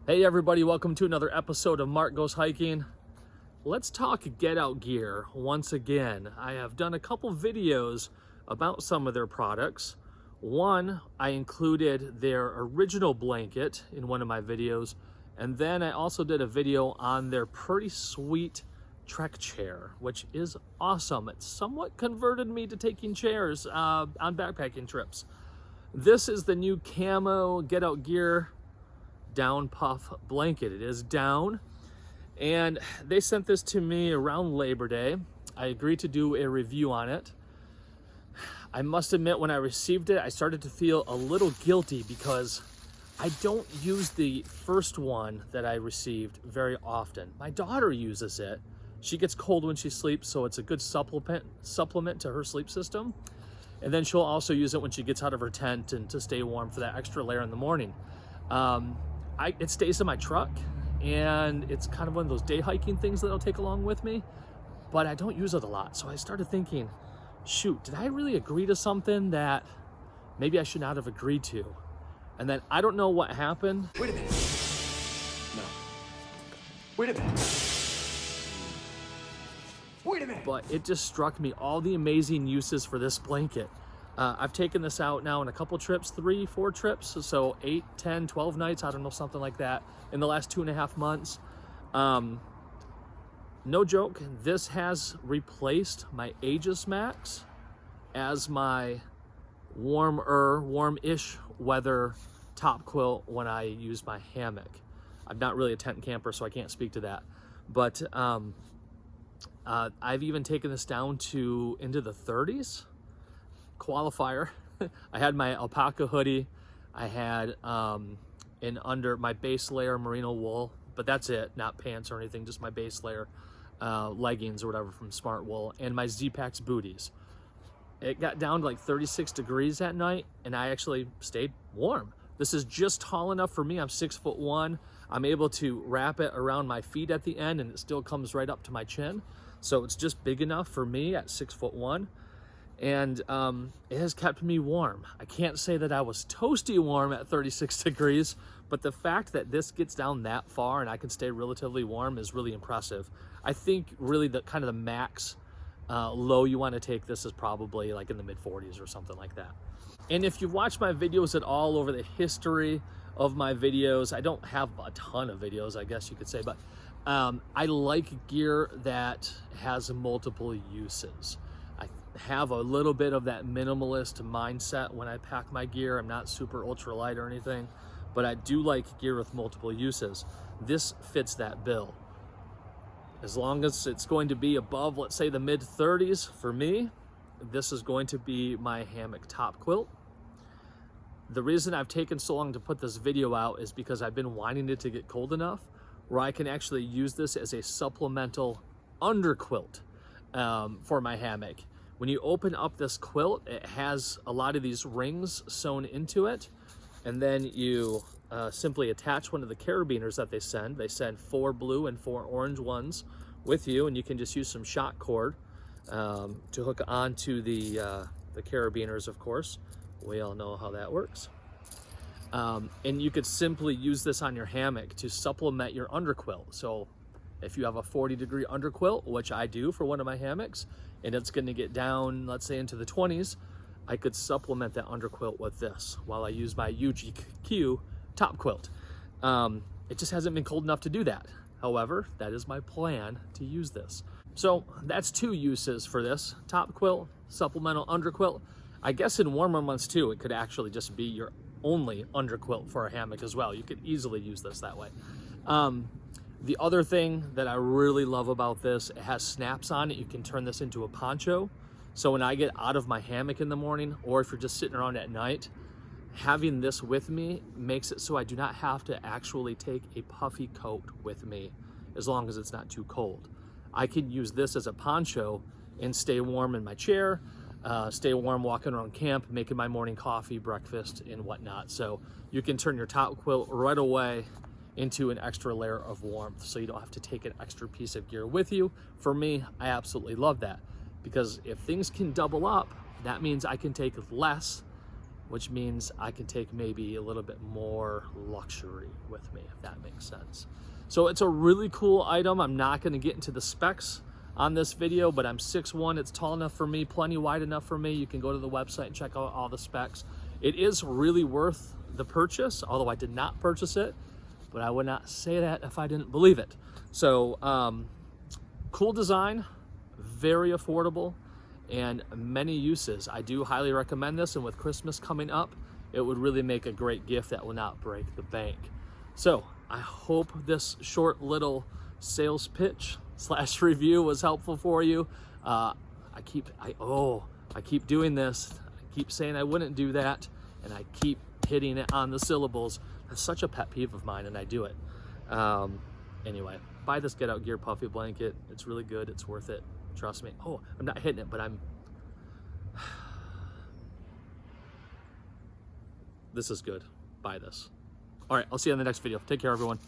Hey everybody, welcome to another episode of Mark Goes Hiking. Let's talk get out gear once again. I have done a couple videos about some of their products. One, I included their original blanket in one of my videos, and then I also did a video on their pretty sweet trek chair, which is awesome. It somewhat converted me to taking chairs on backpacking trips. This is the new camo get out gear down puff blanket. It is down, and they sent this to me around Labor Day. I agreed to do a review on it. I must admit, when I received it, I started to feel a little guilty because I don't use the first one that I received very often. My daughter uses it. She gets cold when she sleeps, so it's a good supplement to her sleep system. And then she'll also use it when she gets out of her tent and to stay warm for that extra layer in the morning. It stays in my truck, and it's kind of one of those day hiking things that I'll take along with me, but I don't use it a lot. So I started thinking, shoot, did I really agree to something that maybe I should not have agreed to? And then I don't know what happened. Wait a minute. No. Wait a minute. Wait a minute. But it just struck me all the amazing uses for this blanket. I've taken this out now in a couple trips, 3-4 trips, so 8, 10, 12 nights, I don't know, something like that, in the last 2.5 months. No joke, this has replaced my Aegis Max as my warm-ish weather top quilt when I use my hammock. I'm not really a tent camper, so I can't speak to that. But I've even taken this down to into the 30s. Qualifier. I had my alpaca hoodie. I had under my base layer merino wool, but that's it, not pants or anything, just my base layer leggings or whatever from Smart Wool, and my Z-Pax booties. It got down to like 36 degrees at night, and I actually stayed warm. This is just tall enough for me. I'm 6'1". I'm able to wrap it around my feet at the end, and it still comes right up to my chin. So it's just big enough for me at 6'1". And it has kept me warm. I can't say that I was toasty warm at 36 degrees, but the fact that this gets down that far and I can stay relatively warm is really impressive. I think really the kind of the max low you want to take this is probably like in the mid 40s or something like that. And if you've watched my videos at all over the history of my videos, I don't have a ton of videos, I guess you could say, but I like gear that has multiple uses. I have a little bit of that minimalist mindset when I pack my gear. I'm not super ultralight or anything, but I do like gear with multiple uses. This fits that bill. As long as it's going to be above, let's say, the mid 30s for me, this is going to be my hammock top quilt. The reason I've taken so long to put this video out is because I've been wanting it to get cold enough where I can actually use this as a supplemental underquilt for my hammock. When you open up this quilt, it has a lot of these rings sewn into it, and then you simply attach one of the carabiners that they send. They send 4 blue and 4 orange ones with you, and you can just use some shock cord to hook onto the carabiners, of course. We all know how that works. And you could simply use this on your hammock to supplement your underquilt. So if you have a 40-degree underquilt, which I do for one of my hammocks, and it's going to get down, let's say, into the 20s, I could supplement that underquilt with this while I use my UGQ top quilt. It just hasn't been cold enough to do that. However, that is my plan to use this. So that's 2 uses for this top quilt, supplemental underquilt. I guess in warmer months too, it could actually just be your only underquilt for a hammock as well. You could easily use this that way. The other thing that I really love about this, it has snaps on it. You can turn this into a poncho. So when I get out of my hammock in the morning, or if you're just sitting around at night, having this with me makes it so I do not have to actually take a puffy coat with me as long as it's not too cold. I can use this as a poncho and stay warm in my chair, stay warm walking around camp, making my morning coffee, breakfast, and whatnot. So you can turn your top quilt right away into an extra layer of warmth, so you don't have to take an extra piece of gear with you. For me, I absolutely love that, because if things can double up, that means I can take less which means I can take maybe a little bit more luxury with me, if that makes sense. So it's a really cool item. I'm not going to get into the specs on this video, but I'm 6'1". It's tall enough for me, plenty wide enough for me. You can go to the website and check out all the specs. It is really worth the purchase, although I did not purchase it, but I would not say that if I didn't believe it. So cool design, very affordable, and many uses. I do highly recommend this, and with Christmas coming up, it would really make a great gift that will not break the bank. So I hope this short little sales pitch / review was helpful for you. I keep doing this. I keep saying I wouldn't do that, and I keep hitting it on the syllables. That's such a pet peeve of mine, and I do it. Anyway, buy this Get Out Gear puffy blanket. It's really good. It's worth it. Trust me. Oh, I'm not hitting it, but this is good. Buy this. All right, I'll see you in the next video. Take care, everyone.